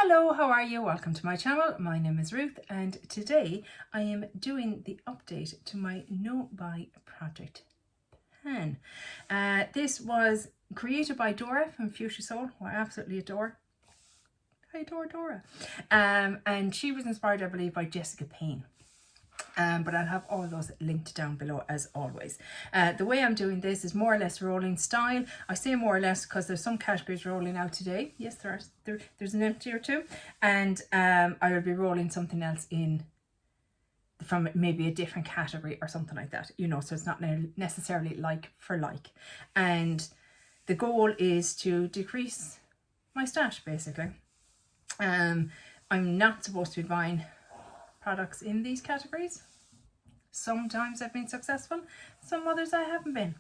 Hello, how are you? Welcome to my channel. My name is Ruth and today I am doing the update to my No Buy project pen. This was created by Dora from Fuchsia Soul, who I absolutely adore. I adore Dora. And she was inspired, I believe, by Jessica Payne. But I'll have all those linked down below as always. The way I'm doing this is more or less rolling style. I say more or less because there's some categories rolling out today. Yes, there's an empty or two. And I will be rolling something else in from maybe a different category or something like that, you know, so it's not necessarily like for like. And the goal is to decrease my stash basically. I'm not supposed to be buying products in these categories. Sometimes I've been successful, some others I haven't been.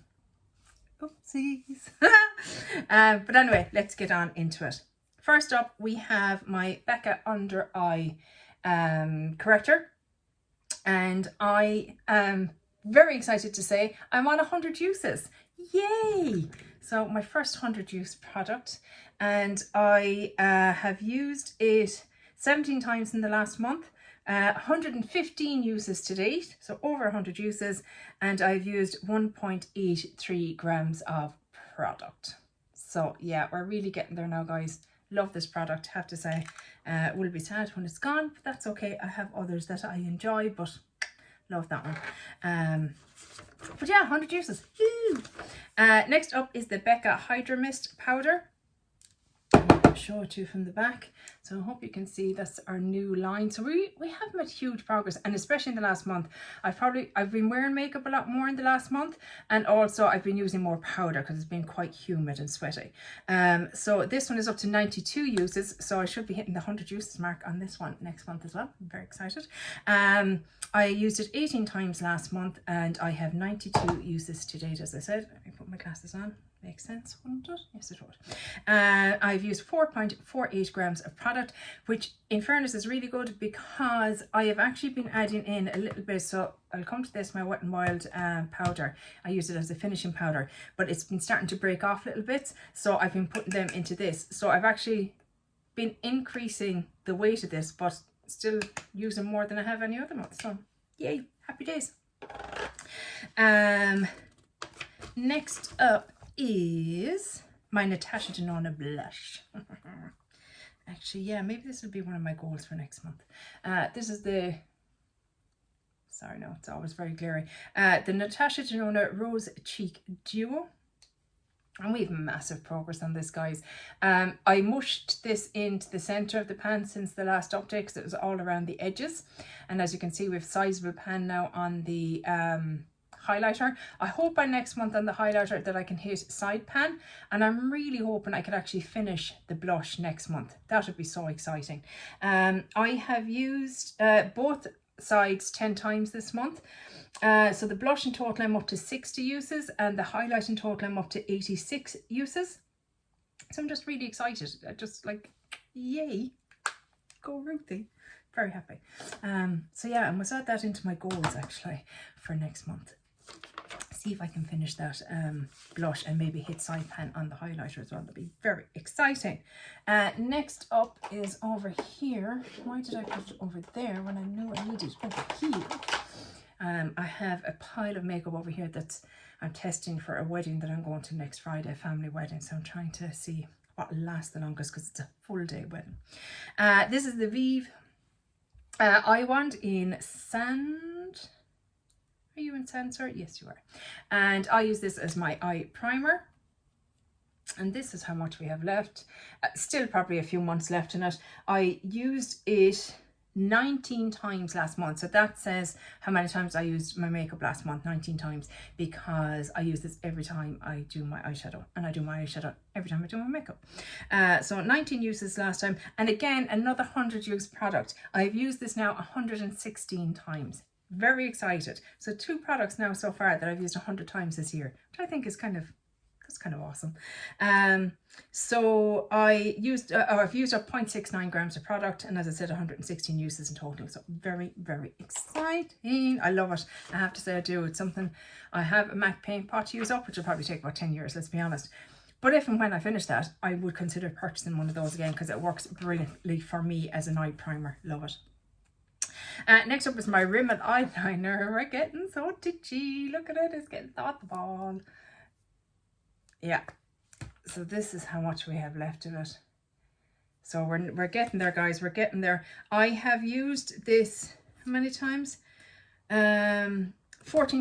Oopsies. But anyway, let's get on into it. First up, we have my Becca under eye corrector, and I am very excited to say I'm on 100 uses. Yay! So my first 100 use product, and I have used it 17 times in the last month. 115 uses to date, so over 100 uses, and I've used 1.83 grams of product. So yeah, we're really getting there now, guys. Love this product, have to say. Will be sad when it's gone, but that's okay. I have others that I enjoy, but love that one. But yeah, 100 uses. Next up is the Becca Hydra Mist powder. I'll show it to you from the back, so I hope you can see that's our new line. So we have made huge progress, and especially in the last month. I've been wearing makeup a lot more in the last month, and also I've been using more powder because it's been quite humid and sweaty. So this one is up to 92 uses, so I should be hitting the 100 uses mark on this one next month as well. I'm very excited. I used it 18 times last month, and I have 92 uses to date. As I said, let me put my glasses on. Makes sense, wouldn't it? Yes, it would. I've used 4.48 grams of product, which in fairness is really good because I have actually been adding in a little bit. So I'll come to this, my Wet n Wild powder. I use it as a finishing powder, but it's been starting to break off little bits. So I've been putting them into this. So I've actually been increasing the weight of this, but still using more than I have any other month. So yay, happy days. Next up is my Natasha Denona blush. Actually, yeah, maybe this will be one of my goals for next month. This is the, sorry, no, it's always very glary. The Natasha Denona Rose Cheek Duo. And we have massive progress on this, guys. I mushed this into the center of the pan since the last update because it was all around the edges. And as you can see, we have sizable pan now on the highlighter. I hope by next month on the highlighter that I can hit side pan, and I'm really hoping I could actually finish the blush next month. That would be so exciting. I have used both sides 10 times this month. So the blush in total I'm up to 60 uses, and the highlight in total I'm up to 86 uses. So I'm just really excited. Just like, yay, go Ruthie. Very happy. So yeah, I must add that into my goals actually for next month. See if I can finish that blush and maybe hit side pan on the highlighter as well. That'll be very exciting. Next up is over here. Why did I put it over there when I knew I needed it over here? I have a pile of makeup over here that I'm testing for a wedding that I'm going to next Friday, a family wedding. So I'm trying to see what will last the longest because it's a full day wedding. This is the Vive Eye Wand in Sand. Are you in sand, sir? Yes, you are. And I use this as my eye primer. And this is how much we have left. Still probably a few months left in it. I used it 19 times last month. So that says how many times I used my makeup last month. 19 times, because I use this every time I do my eyeshadow. And I do my eyeshadow every time I do my makeup. So 19 uses last time. And again, another 100 use product. I've used this now 116 times. Very excited. So 2 products now so far that I've used 100 times this year, which I think is kind of awesome. So I've used up 0.69 grams of product, and as I said, 116 uses in total. So very, very exciting. I love it. I have to say I do. It's something, I have a MAC paint pot to use up, which will probably take about 10 years, let's be honest. But if and when I finish that, I would consider purchasing one of those again because it works brilliantly for me as an eye primer. Love it. Next up is my Rimmel eyeliner. We're getting so titchy. Look at it, it's getting so at the ball. Yeah, so this is how much we have left of it. So we're getting there, guys. We're getting there. I have used this how many times? 14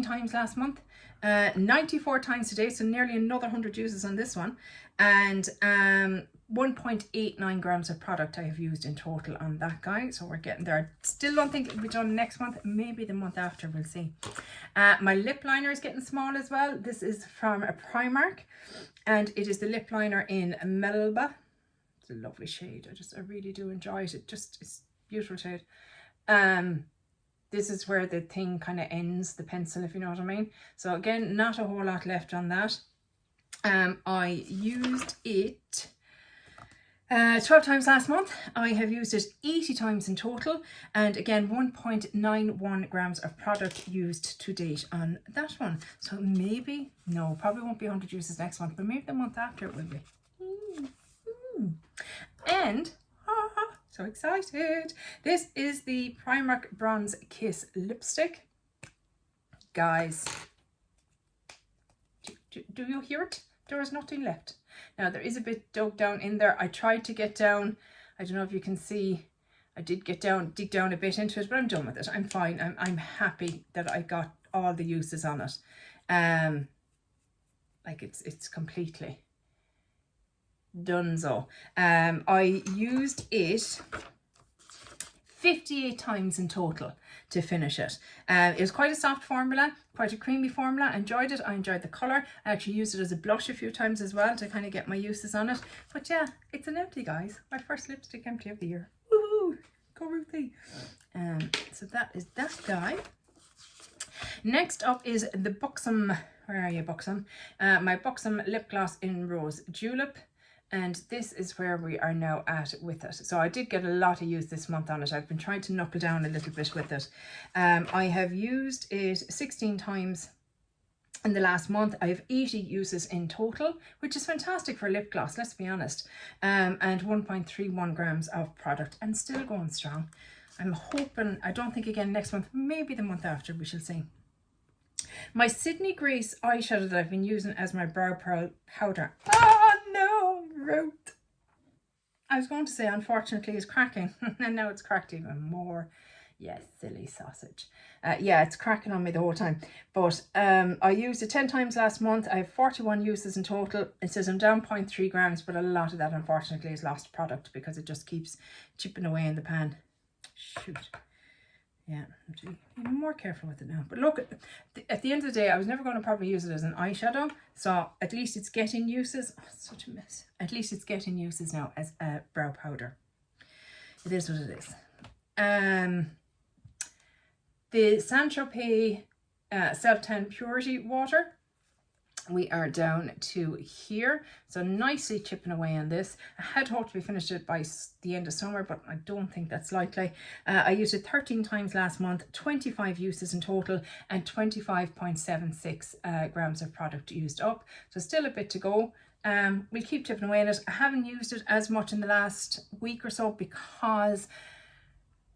times last month. 94 times today, so nearly another 100 uses on this one. And 1.89 grams of product I have used in total on that guy. So we're getting there. Still don't think it'll be done next month. Maybe the month after, we'll see. My lip liner is getting small as well. This is from a Primark, and it is the lip liner in Melba. It's a lovely shade. I really do enjoy it. It's beautiful shade. This is where the thing kind of ends, the pencil, if you know what I mean. So again, not a whole lot left on that. I used it 12 times last month. I have used it 80 times in total. And again, 1.91 grams of product used to date on that one. So maybe, no, probably won't be 100 uses next month, but maybe the month after it will be. And so excited. This is the Primark Bronze Kiss lipstick. Guys, do you hear it? There is nothing left. Now there is a bit dug down in there. I tried to get down. I don't know if you can see. I did dig down a bit into it, but I'm done with it. I'm fine. I'm happy that I got all the uses on it. Like it's completely donezo. I used it 58 times in total to finish it. It was quite a soft formula, quite a creamy formula. I enjoyed it. I enjoyed the colour. I actually used it as a blush a few times as well to kind of get my uses on it. But yeah, it's an empty, guys. My first lipstick empty of the year. Woohoo! Go Ruthie. So that is that guy. Next up is the Buxom. Where are you, Buxom? My Buxom lip gloss in Rose Julep. And this is where we are now at with it. So I did get a lot of use this month on it. I've been trying to knuckle down a little bit with it. I have used it 16 times in the last month. I have 80 uses in total, which is fantastic for a lip gloss, let's be honest. And 1.31 grams of product and still going strong. I'm hoping, I don't think again next month, maybe the month after, we shall see. My Sydney Grace eyeshadow that I've been using as my brow powder. Oh no, Ruth. I was going to say unfortunately is cracking and now it's cracked even more. Yes, silly sausage. Yeah, it's cracking on me the whole time. But I used it 10 times last month. I have 41 uses in total. It says I'm down 0.3 grams, but a lot of that unfortunately is lost product because it just keeps chipping away in the pan. Shoot. Yeah, I'm to be even more careful with it now. But look, at the end of the day, I was never going to probably use it as an eyeshadow. So at least it's getting uses. Oh, it's such a mess. At least it's getting uses now as a brow powder. It is what it is. The Saint-Tropez Self-Tan Purity Water. We are down to here, so nicely chipping away on this. I had hoped to be finished it by the end of summer, but I don't think that's likely. I used it 13 times last month, 25 uses in total, and 25.76 grams of product used up. So still a bit to go. We'll keep chipping away on it. I haven't used it as much in the last week or so because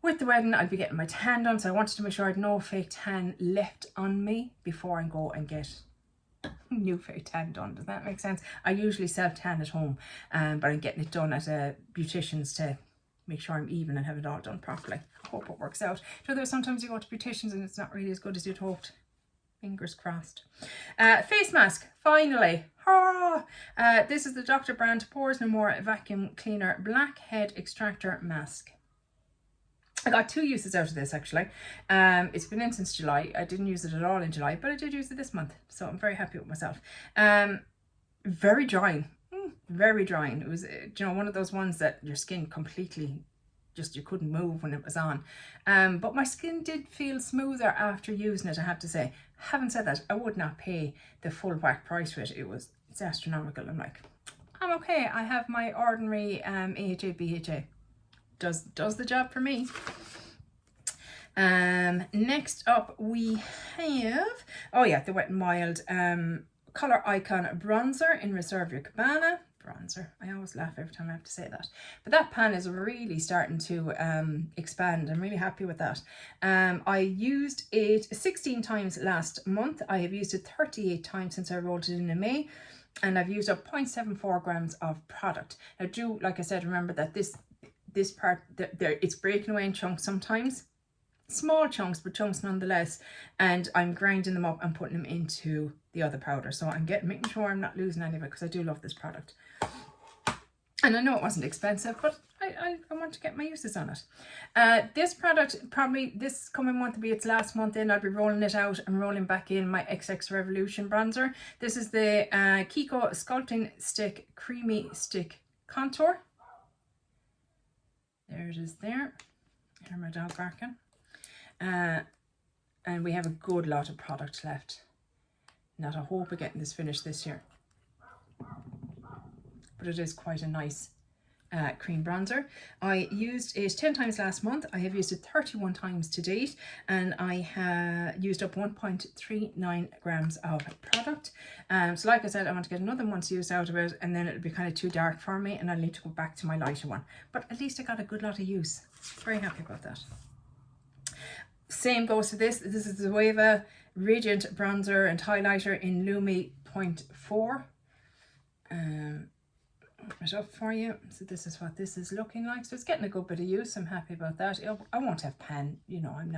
with the wedding I'll be getting my tan done, so I wanted to make sure I had no fake tan left on me before I go and get new fake tan done. Does that make sense? I usually self-tan at home, but I'm getting it done at a beautician's to make sure I'm even and have it all done properly. I hope it works out. So there's sometimes you go to beauticians and it's not really as good as you'd hoped. Fingers crossed. Face mask, finally. Hurrah! This is the Dr. Brandt Pores No More Vacuum Cleaner Blackhead Extractor Mask. I got 2 uses out of this actually. It's been in since July. I didn't use it at all in July, but I did use it this month. So I'm very happy with myself. Very drying. Very drying. It was, you know, one of those ones that your skin completely, just you couldn't move when it was on. But my skin did feel smoother after using it, I have to say. Having said that, I would not pay the full whack price for it. It's astronomical. I'm like, I'm okay. I have my ordinary AHA, BHA. Does the job for me. Next up we have, oh yeah, the Wet n Wild Color Icon Bronzer in Reserve Your Cabana. Bronzer. I always laugh every time I have to say that. But that pan is really starting to expand. I'm really happy with that. I used it 16 times last month. I have used it 38 times since I rolled it in May. And I've used up 0.74 grams of product. Now do, like I said, remember that this part, it's breaking away in chunks sometimes. Small chunks, but chunks nonetheless. And I'm grinding them up and putting them into the other powder. So I'm making sure I'm not losing any of it, because I do love this product. And I know it wasn't expensive, but I want to get my uses on it. This product, probably this coming month will be its last month in. I'll be rolling it out and rolling back in my XX Revolution bronzer. This is the Kiko Sculpting Stick Creamy Stick Contour. There it is there. Hear my dog barking. And we have a good lot of product left. Not a hope of getting this finished this year. But it is quite a nice cream bronzer. I used it 10 times last month. I have used it 31 times to date, and I have used up 1.39 grams of product. So like I said, I want to get another month's use out of it, and then it'll be kind of too dark for me, and I'll need to go back to my lighter one. But at least I got a good lot of use. Very happy about that. Same goes for this. This is the Weva Radiant Bronzer and Highlighter in Lumi 0.4. It up for you. So this is what this is looking like. So it's getting a good bit of use. I'm happy about that. I won't have pan, you know, I'm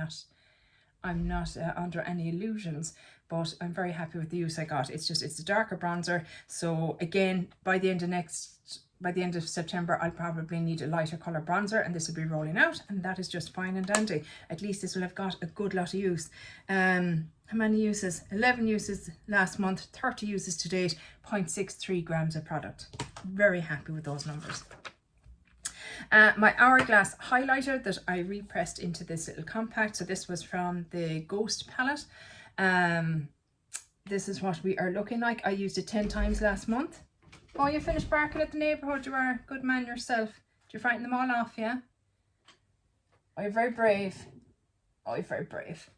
not under any illusions, but I'm very happy with the use I got. It's a darker bronzer. So again, by the end of September, I'll probably need a lighter color bronzer, and this will be rolling out, and that is just fine and dandy. At least this will have got a good lot of use. How many uses? 11 uses last month, 30 uses to date, 0.63 grams of product. Very happy with those numbers. My Hourglass highlighter that I repressed into this little compact. So this was from the Ghost palette. This is what we are looking like. I used it 10 times last month. Oh, you finished barking at the neighbourhood. You are a good man yourself. Did you frighten them all off, yeah? Oh, you're very brave. Oh, you're very brave.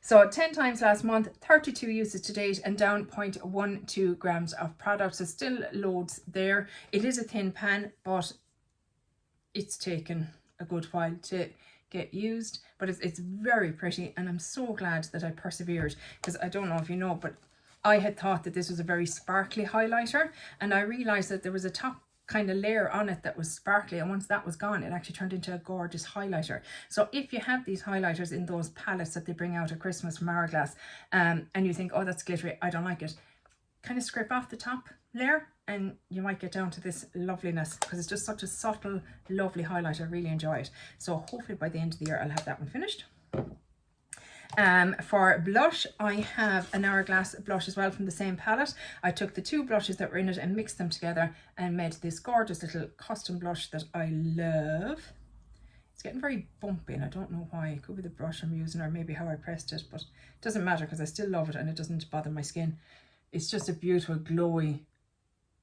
So 10 times last month, 32 uses to date, and down 0.12 grams of product. So still loads there. It is a thin pan, but it's taken a good while to get used. But it's very pretty, and I'm so glad that I persevered, because I don't know if you know, but I had thought that this was a very sparkly highlighter, and I realised that there was a top kind of layer on it that was sparkly, and once that was gone, it actually turned into a gorgeous highlighter. So if you have these highlighters in those palettes that they bring out at Christmas from Hourglass, and you think, oh, that's glittery, I don't like it, kind of scrape off the top layer and you might get down to this loveliness, because it's just such a subtle, lovely highlighter. I really enjoy it. So hopefully by the end of the year I'll have that one finished. For blush, I have an Hourglass blush as well from the same palette. I took the two blushes that were in it and mixed them together and made this gorgeous little custom blush that I love. It's getting very bumpy, and I don't know why. It could be the brush I'm using, or maybe how I pressed it, but it doesn't matter because I still love it and it doesn't bother my skin. It's just a beautiful, glowy,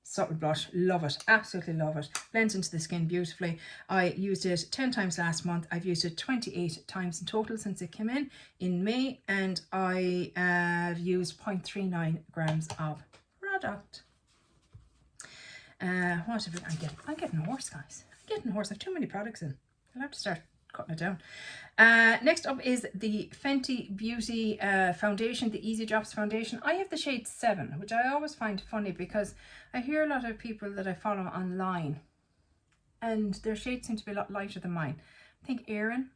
subtle blush. Love it, absolutely love it. Blends into the skin beautifully. I used it 10 times last month. I've used it 28 times in total since it came in May, and I have used 0.39 grams of product. What have I'm getting hoarse, guys. I'm getting hoarse. I have too many products in. I'll have to start cutting it down. Next up is the Fenty Beauty foundation, the Easy Drops foundation. I have the shade 7, which I always find funny because I hear a lot of people that I follow online and their shades seem to be a lot lighter than mine. I think Erin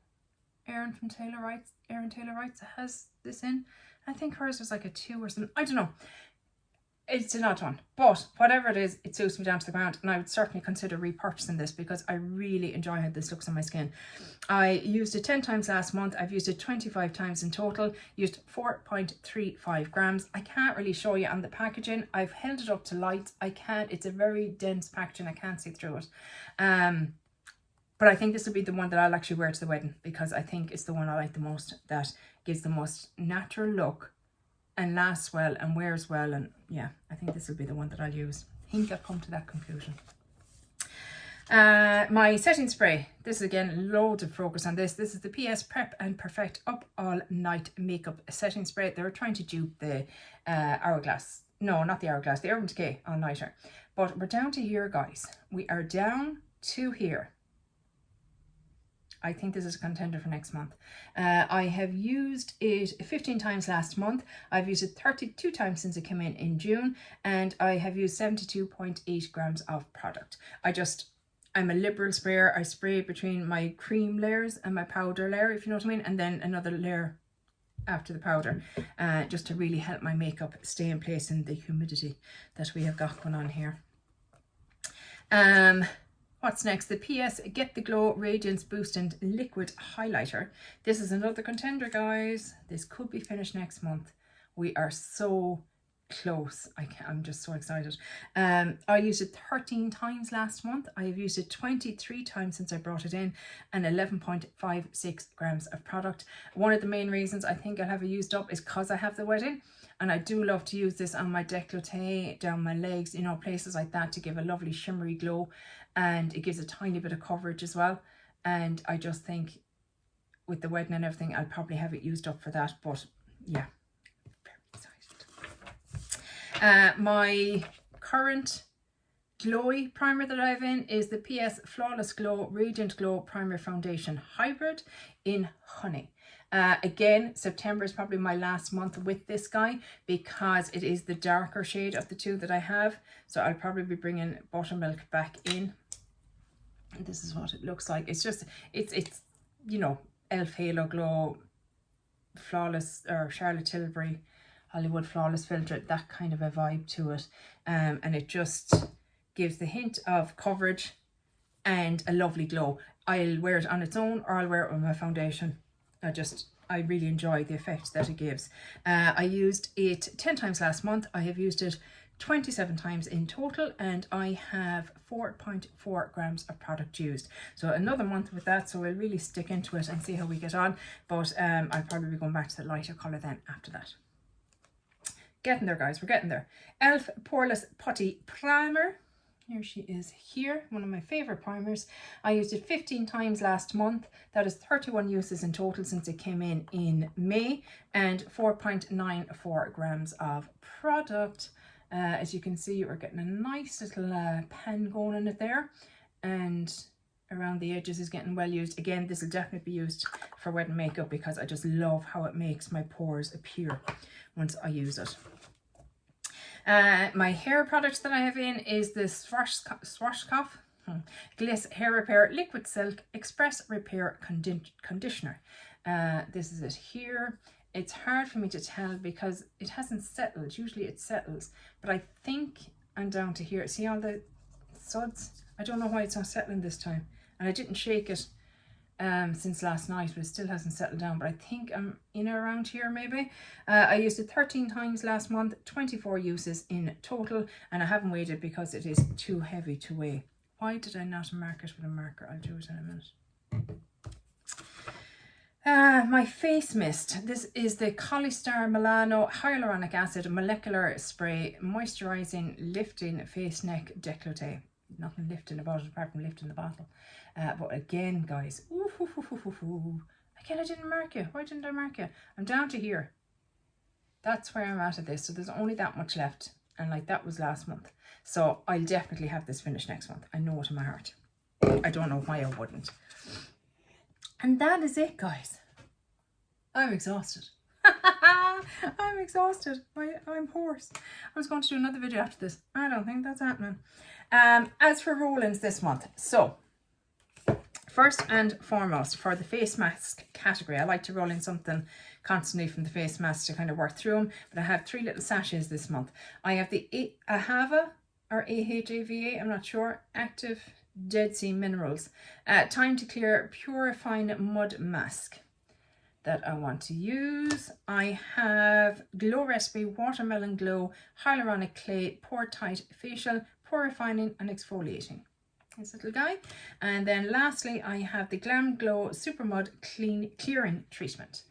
from Taylor Wrights has this in. I think hers was like a 2 or something. I don't know. It's an odd one, but whatever it is, it suits me down to the ground, and I would certainly consider repurchasing this because I really enjoy how this looks on my skin. I used it 10 times last month. I've used it 25 times in total, used 4.35 grams. I can't really show you on the packaging. I've held it up to light. It's a very dense packaging. I can't see through it. But I think this will be the one that I'll actually wear to the wedding, because I think it's the one I like the most, that gives the most natural look and lasts well and wears well, and yeah, I think this will be the one that I'll use. I think I've come to that conclusion. My setting spray. This is again loads of focus on this. This is the PS Prep and Perfect Up All Night Makeup Setting Spray. They were trying to dupe the Hourglass. No, not the Hourglass, the Urban Decay All Nighter. But we're down to here, guys. We are down to here. I think this is a contender for next month. I have used it 15 times last month. I've used it 32 times since it came in June. And I have used 72.8 grams of product. I'm a liberal sprayer. I spray between my cream layers and my powder layer, if you know what I mean. And then another layer after the powder, just to really help my makeup stay in place in the humidity that we have got going on here. What's next? The PS Get the Glow Radiance Boosting Liquid Highlighter. This is another contender, guys. This could be finished next month. We are so close. I'm just so excited. I used it 13 times last month. I have used it 23 times since I brought it in, and 11.56 grams of product. One of the main reasons I think I'll have it used up is because I have the wedding. And I do love to use this on my décolleté, down my legs, you know, places like that, to give a lovely shimmery glow. And it gives a tiny bit of coverage as well. And I just think with the wedding and everything, I'll probably have it used up for that. But yeah, very excited. My current glowy primer that I have in is the PS Flawless Glow Radiant Glow Primer Foundation Hybrid in Honey. Again, September is probably my last month with this guy because it is the darker shade of the two that I have. So I'll probably be bringing Buttermilk back in. And this is what it looks like. It's just, it's you know, Elf Halo Glow, Flawless, or Charlotte Tilbury Hollywood Flawless Filter, that kind of a vibe to it. And it just gives the hint of coverage and a lovely glow. I'll wear it on its own, or I'll wear it with my foundation. I really enjoy the effect that it gives. I used it 10 times last month. I have used it 27 times in total, and I have 4.4 grams of product used. So another month with that, so we'll really stick into it and see how we get on. But I'll probably be going back to the lighter colour then after that. Getting there, guys, we're getting there. e.l.f. Poreless Putty Primer. Here she is here, one of my favourite primers. I used it 15 times last month. That is 31 uses in total since it came in May, and 4.94 grams of product. As you can see, we're getting a nice little pen going in it there, and around the edges is getting well used. Again, this will definitely be used for wedding makeup because I just love how it makes my pores appear once I use it. My hair product that I have in is the Swash Gliss Hair Repair Liquid Silk Express Repair Conditioner. This is it here. It's hard for me to tell because it hasn't settled. Usually it settles, but I think I'm down to here. See all the suds? I don't know why it's not settling this time. And I didn't shake it since last night, but it still hasn't settled down. But I think I'm in around here maybe. I used it 13 times last month, 24 uses in total, and I haven't weighed it because it is too heavy to weigh. Why did I not mark it with a marker? I'll do it in a minute. My face mist. This is the Colystar Milano Hyaluronic Acid Molecular Spray Moisturizing Lifting Face Neck Décolleté. Nothing lifting about it apart from lifting the bottle. But again, guys, again, I didn't mark you. Why didn't I mark you? I'm down to here. That's where I'm at this. So there's only that much left. And like that was last month. So I'll definitely have this finished next month. I know it in my heart. I don't know why I wouldn't. And that is it, guys. I'm exhausted. I'm exhausted. I'm hoarse. I was going to do another video after this. I don't think that's happening. As for roll-ins this month, so first and foremost, for the face mask category, I like to roll in something constantly from the face mask to kind of work through them. But I have 3 little sachets this month. I have the Ahava or AHAVA, I'm not sure, Active Dead Sea Minerals Time to Clear Purifying Mud Mask that I want to use. I have Glow Recipe Watermelon Glow Hyaluronic Clay Pore Tight Facial Pore Refining and Exfoliating. This little guy. And then lastly, I have the Glam Glow Super Mud Clearing Treatment.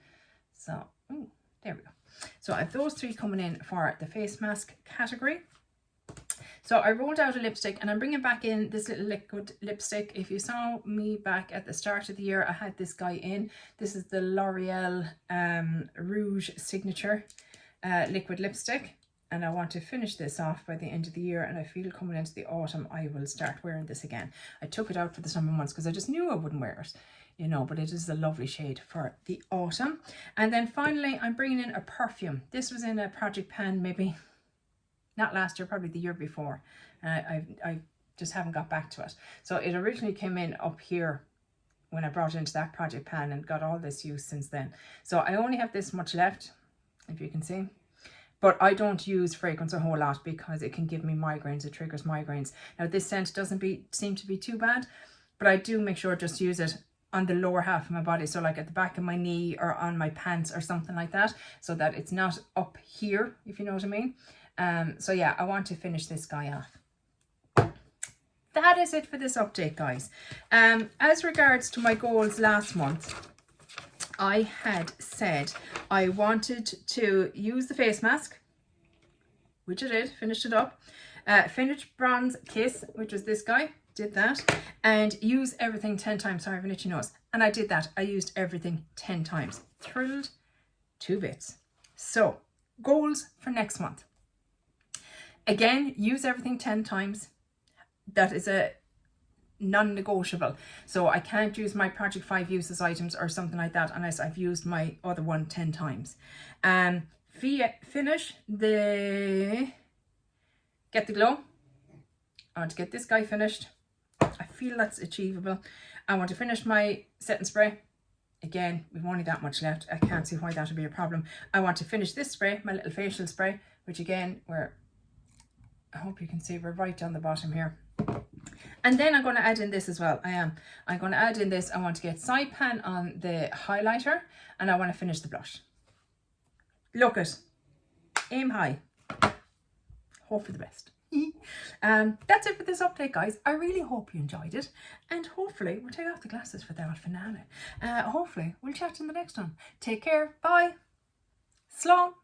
So, there we go. So I have those 3 coming in for the face mask category. So I rolled out a lipstick, and I'm bringing back in this little liquid lipstick. If you saw me back at the start of the year, I had this guy in. This is the L'Oreal Rouge Signature liquid lipstick. And I want to finish this off by the end of the year, and I feel coming into the autumn I will start wearing this again. I took it out for the summer months because I just knew I wouldn't wear it, you know, but it is a lovely shade for the autumn. And then finally I'm bringing in a perfume. This was in a project pan, maybe not last year, probably the year before. I just haven't got back to it. So it originally came in up here when I brought it into that project pan, and got all this use since then. So I only have this much left, if you can see. But I don't use fragrance a whole lot because it can give me migraines. It triggers migraines. Now this scent doesn't seem to be too bad, but I do make sure just to use it on the lower half of my body. So like at the back of my knee or on my pants or something like that, so that it's not up here, if you know what I mean. So yeah, I want to finish this guy off. That is it for this update, guys. As regards to my goals last month, I had said I wanted to use the face mask, which I did, finished it up. Finish Bronze Kiss, which was this guy, did that. And use everything 10 times. Sorry, I have an itchy nose. And I did that. I used everything 10 times. Thrilled to bits. So, goals for next month. Again, use everything 10 times. That is a non-negotiable. So I can't use my Project 5 uses items or something like that unless I've used my other one 10 times. Finish the Get the Glow. I want to get this guy finished. I feel that's achievable. I want to finish my setting spray. Again, we've only that much left. I can't see why that would be a problem. I want to finish this spray, my little facial spray, which again, I hope you can see we're right down the bottom here. And then I'm going to add in this as well. I'm going to add in this. I want to get side pan on the highlighter, and I want to finish the blush. Look it. Aim high. Hope for the best. That's it for this update, guys. I really hope you enjoyed it, and hopefully we'll take off the glasses for the finale. Hopefully we'll chat in the next one. Take care. Bye. Slán.